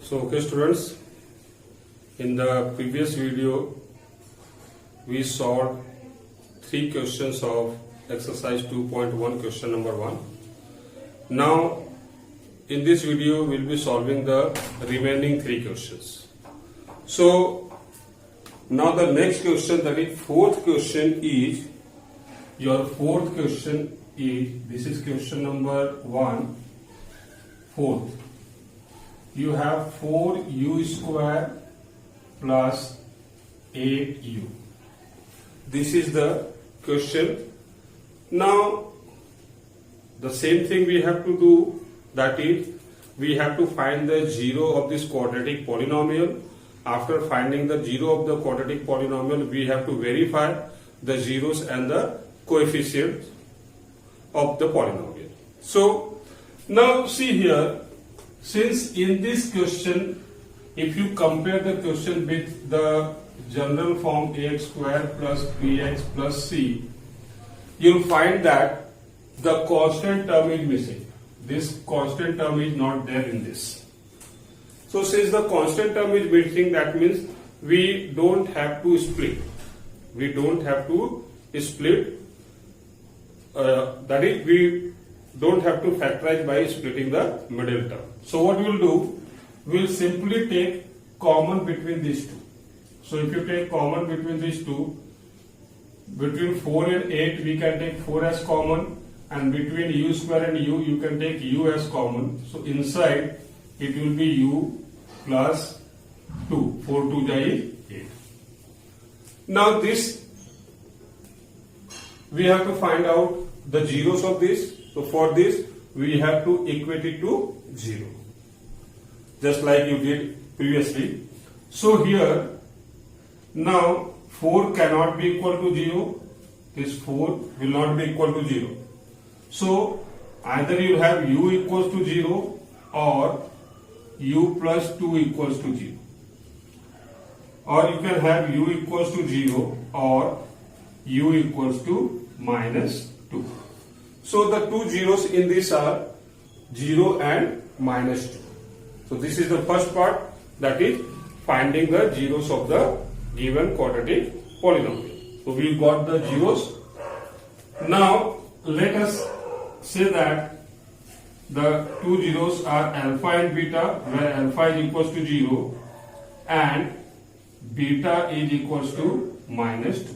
So okay students, in the previous video we solved 3 questions of exercise 2.1 question number 1. Now in this video we will be solving the remaining 3 questions. So now the next question, that is fourth question, is your fourth question is, this is question number 1, fourth. You have 4u square plus 8u. This is the question. Now the same thing we have to do, that is we have to find the zero of this quadratic polynomial. After finding the zero of the quadratic polynomial, we have to verify the zeros and the coefficients of the polynomial. So now see here, since in this question, if you compare the question with the general form ax square plus bx plus c, you'll find that the constant term is missing. This constant term is not there in this. So since the constant term is missing, that means we don't have to split. We don't have to split. That is, we don't have to factorize by splitting the middle term. So what we will do, we will simply take common between these two. So if you take common between these two, between 4 and 8 we can take 4 as common, and between u square and u you can take u as common. So inside it will be u plus 2. 4 2 is 8. Now this we have to find out the zeros of this. So for this we have to equate it to 0, just like you did previously. So here now 4 cannot be equal to 0. This 4 will not be equal to 0. So either you have u equals to 0 or u plus 2 equals to 0, or you can have u equals to 0 or u equals to minus 2. So the two zeros in this are 0 and minus 2. So this is the first part, that is finding the zeros of the given quadratic polynomial. So we got the zeros. Now let us say that the two zeros are alpha and beta, where alpha is equals to 0 and beta is equals to minus 2.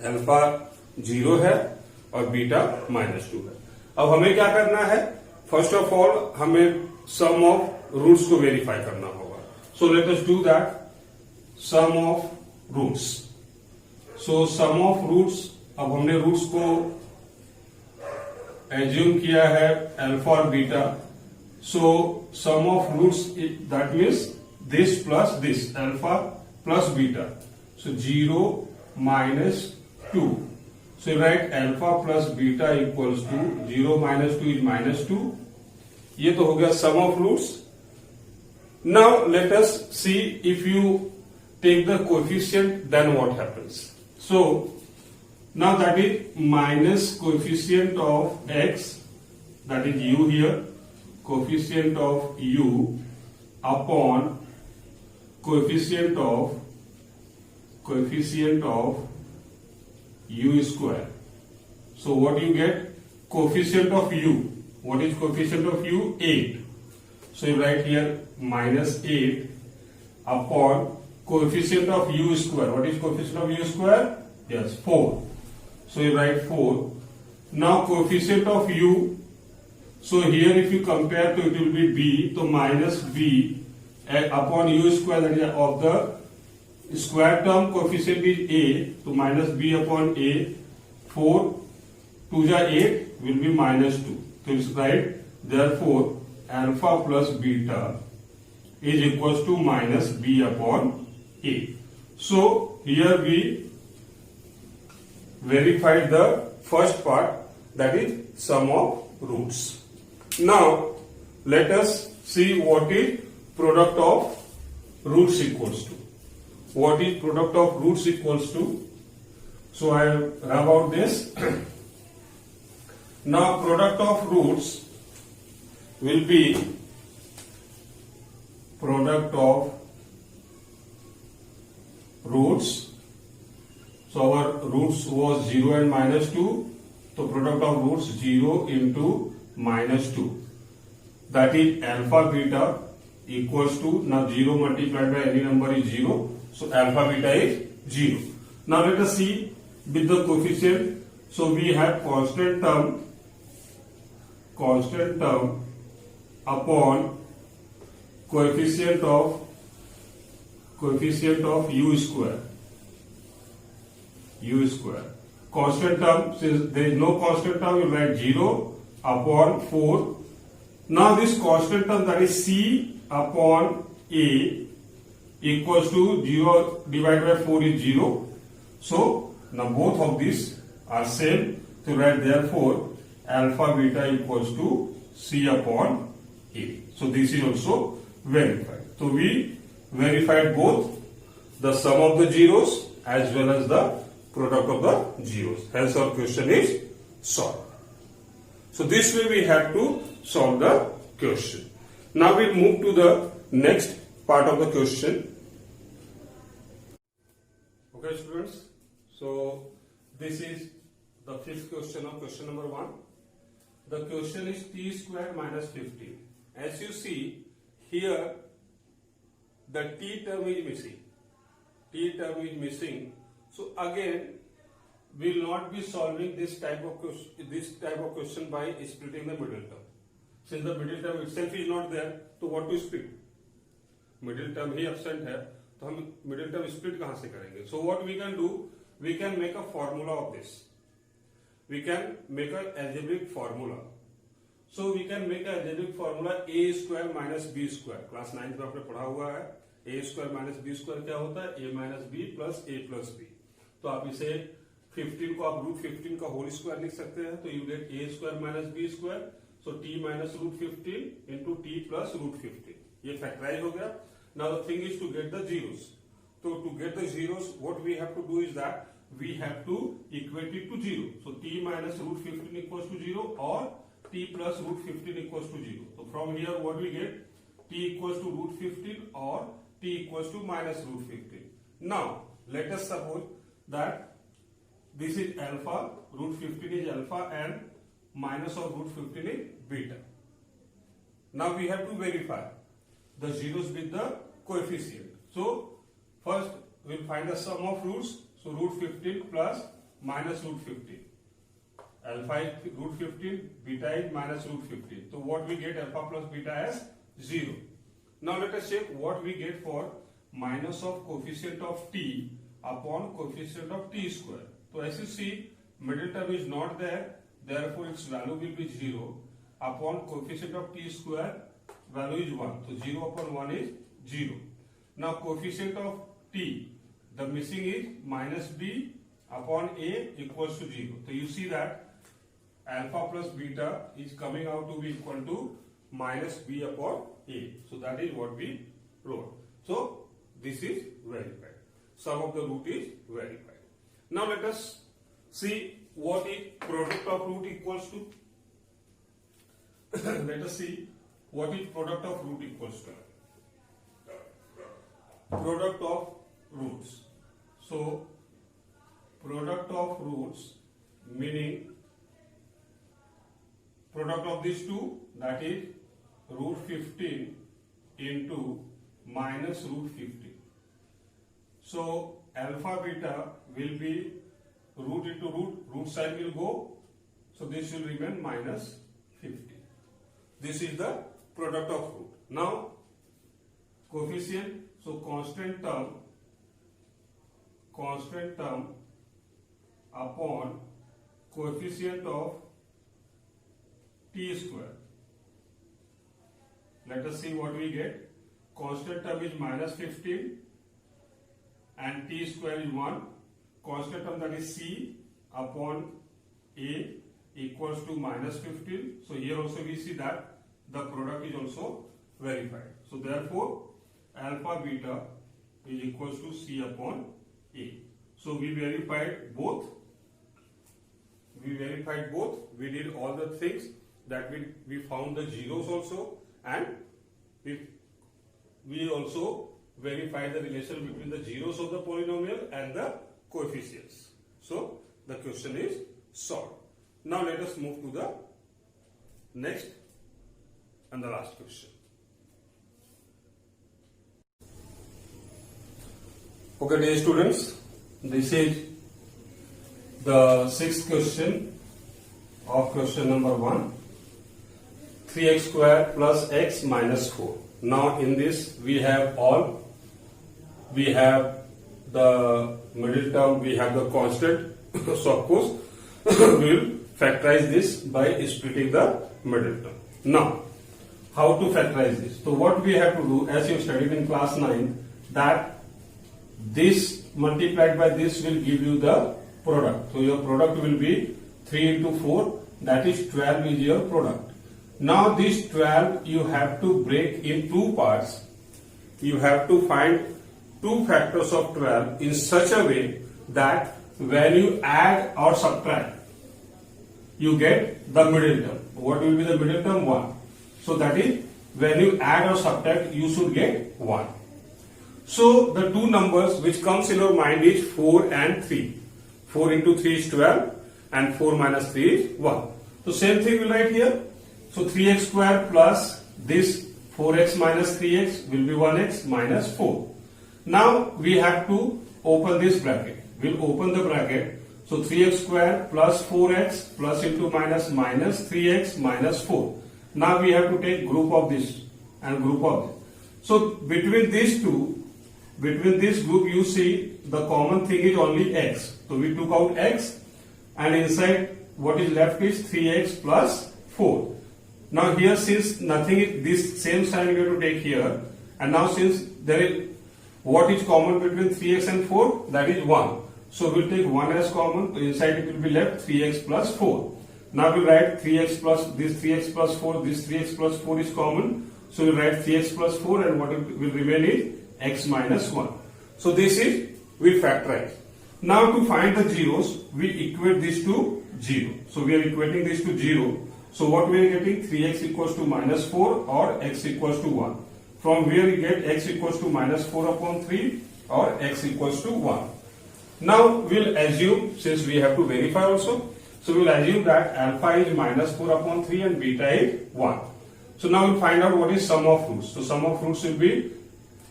Alpha 0 है और beta minus 2 है. अब हमें क्या करना है, first of all हमें sum of roots को वेरीफाई करना होगा. So let us do that. Sum of roots. So sum of roots, अब हमने रूट्स को एज्यूम किया है अल्फा और beta. So sum of roots, that means this plus this, alpha plus beta. So 0 minus 2. So write alpha plus beta equals to 0 minus 2 is minus 2. ये तो हो गया sum of roots. Now let us see, if you take the coefficient then what happens. So now that is minus coefficient of x, that is u here, coefficient of u upon coefficient of u square. So what you get? Coefficient of u. What is coefficient of u? 8. So you write here minus 8 upon coefficient of u square. What is coefficient of u square? Yes, 4. So you write 4. Now coefficient of u. So here if you compare, to it will be b. So minus b upon u square, that is of the square term coefficient is a, so minus b upon a. 4 2 ja 8 will be minus 2. So it's right. Therefore alpha plus beta is equals to minus b upon a. So here we verified the first part, that is sum of roots. Now let us see what is product of roots equals to. What is product of roots equals to? So I rub out this. Now product of roots will be product of roots. So our roots was 0 and minus 2. So product of roots 0 into minus 2. That is alpha beta equals to, now 0 multiplied by any number is 0. So alpha beta is 0. Now let us see with the coefficient. So we have constant term upon coefficient of u square. Constant term, since there is no constant term, you write 0 upon 4. Now this constant term, that is c upon a, equals to 0 divided by 4 is 0. So now both of these are same. So write therefore alpha beta equals to c upon a. So this is also verified. So we verified both the sum of the zeros as well as the product of the zeros. Hence our question is solved. So this way we have to solve the question. Now we move to the next part of the question. Okay students, so this is the fifth question of question number 1. The question is t square minus 15. As you see here, the t term is missing. So again, we will not be solving this type of question by splitting the middle term. Since the middle term itself is not there, तो what to split? Middle term he absent है, तो हम middle term split कहाँ से करेंगे? So what we can do? We can make a formula of this. We can make an algebraic formula. So we can make an algebraic formula a square minus b square. Class 9 में आपने पढ़ा हुआ है. A square minus b square क्या होता है? A minus b plus a plus b. तो आप इसे 15 को आप रूट 15 का होल स्क्वायर लिख सकते हैं. तो you get a square minus b square. So t minus root 15 into t plus root 15. ये फैक्टराइज हो गया. Now the thing is to get the zeros. So to get the zeros, what we have to do is that we have to equate it to 0. So t minus root 15 equals to 0 or t plus root 15 equals to 0. So from here what we get? T equals to root 15 or t equals to minus root 15. Now let us suppose that this is alpha, root 15 is alpha and minus of root 15 is beta. Now we have to verify the zeros with the coefficient. So first we will find the sum of roots. So root 15 plus minus root 15. Alpha is root 15, beta is minus root 15. So what we get alpha plus beta as 0. Now let us check what we get for minus of coefficient of t upon coefficient of t square. So as you see, middle term is not there, therefore its value will be 0. Upon coefficient of t square, value is 1. So 0 upon 1 is 0. Now coefficient of t, the missing is minus b upon a equals to 0. So you see that alpha plus beta is coming out to be equal to minus b upon a. So that is what we wrote. So this is verified. Sum of the root is verified. Now let us see what is product of root equals to. Let us see what is product of root equals to. Product of roots. So product of roots meaning product of these two, that is root 15 into minus root 15. So alpha beta will be root into root, root side will go, so this will remain minus 50. This is the product of root. Now coefficient, so constant term upon coefficient of t square. Let us see what we get. Constant term is minus 15 and t square is 1. Constant term, that is c upon a, equals to minus 15. So here also we see that the product is also verified. So therefore alpha beta is equals to c upon a. So we verified both. We did all the things that we found the zeros also, and we we also verify the relation between the zeros of the polynomial and the coefficients. So the question is solved. Now let us move to the next and the last question. Okay, dear students, this is the sixth question of question number 1. 3x square plus x minus 4. Now in this we have all. We have the middle term, we have the constant. So of course we will factorize this by splitting the middle term. Now how to factorize this? So what we have to do, as you studied in class 9, that this multiplied by this will give you the product. So your product will be 3 into 4, that is 12 is your product. Now this 12 you have to break in two parts. You have to find two factors of 12 in such a way that when you add or subtract, you get the middle term. What will be the middle term? 1. So that is, when you add or subtract, you should get 1. So the two numbers which comes in your mind is 4 and 3. 4 into 3 is 12 and 4 minus 3 is 1. So same thing we write here. So 3x square plus this 4x minus 3x will be 1x minus 4. Now we have to open this bracket. We'll open the bracket. So 3x square plus 4x plus into minus 3x minus 4. Now we have to take group of this and group of this. So between these two, between this group, you see the common thing is only x. So we took out x, and inside what is left is 3x plus 4. Now here, since nothing is, this same sign we have to take here, and now since there is what is common between 3x and 4, that is 1. So we'll take 1 as common. Inside it will be left 3x plus 4. Now we write 3x plus this 3x plus 4, this 3x plus 4 is common. So we write 3x plus 4, and what will remain is x minus 1. So this is, we factorize. Now to find the zeros, we equate this to 0. So we are equating this to 0. So what we are getting? 3x equals to minus 4 or x equals to 1. From where we get x equals to minus 4 upon 3 or x equals to 1. Now we'll assume, since we have to verify also, so we'll assume that alpha is minus 4 upon 3 and beta is 1. So now we'll find out what is sum of roots. So sum of roots will be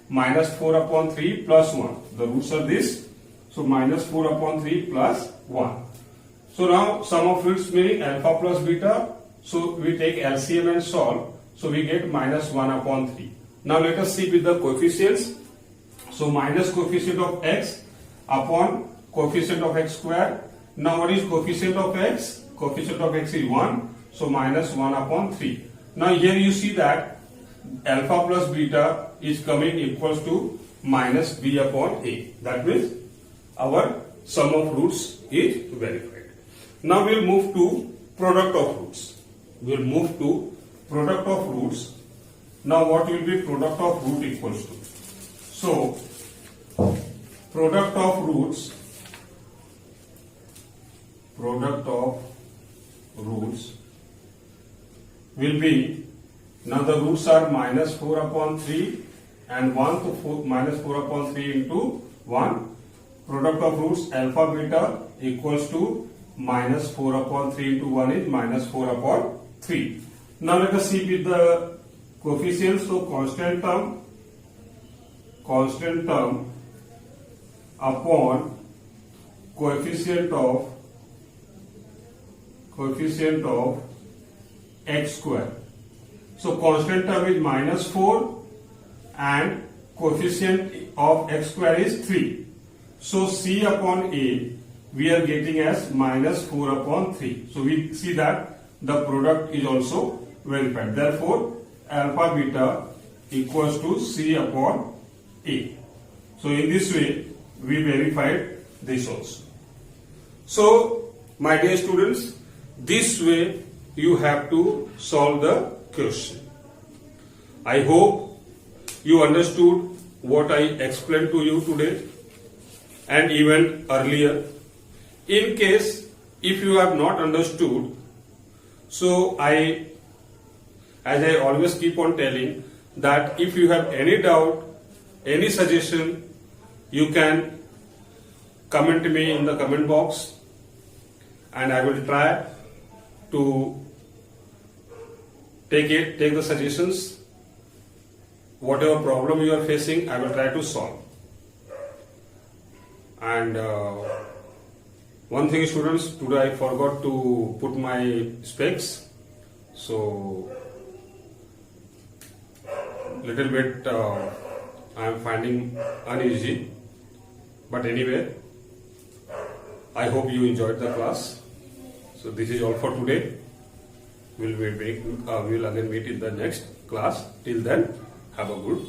minus 4 upon 3 plus 1. The roots are this. So minus 4 upon 3 plus 1. So now sum of roots meaning alpha plus beta. So we take LCM and solve. So we get minus 1 upon 3. Now let us see with the coefficients. So minus coefficient of x upon coefficient of x square. Now what is coefficient of x? Coefficient of x is 1. So minus 1 upon 3. Now here you see that alpha plus beta is coming equals to minus b upon a. That means our sum of roots is verified. Now we'll move to product of roots. We'll move to product of roots. Now what will be product of root equals to? So product of roots will be, now the roots are minus 4 upon 3 and 1 to 4, minus 4 upon 3 into 1. Product of roots alpha beta equals to minus 4 upon 3 into 1 is minus 4 upon 3. Now let us see with the coefficients. So constant term upon coefficient of x square. So constant term is minus 4 and coefficient of x square is 3. So c upon a we are getting as minus 4 upon 3. So we see that the product is also verified. Therefore alpha beta equals to c upon a. So in this way we verified this also. So my dear students, this way you have to solve the question. I hope you understood what I explained to you today and even earlier. In case if you have not understood, so as I always keep on telling, that if you have any doubt, any suggestion, you can comment me in the comment box, and I will try to take the suggestions. Whatever problem you are facing, I will try to solve. And one thing, students, today I forgot to put my specs, so little bit I am finding uneasy. But anyway, I hope you enjoyed the class. So this is all for today. We will again meet in the next class. Till then, have a good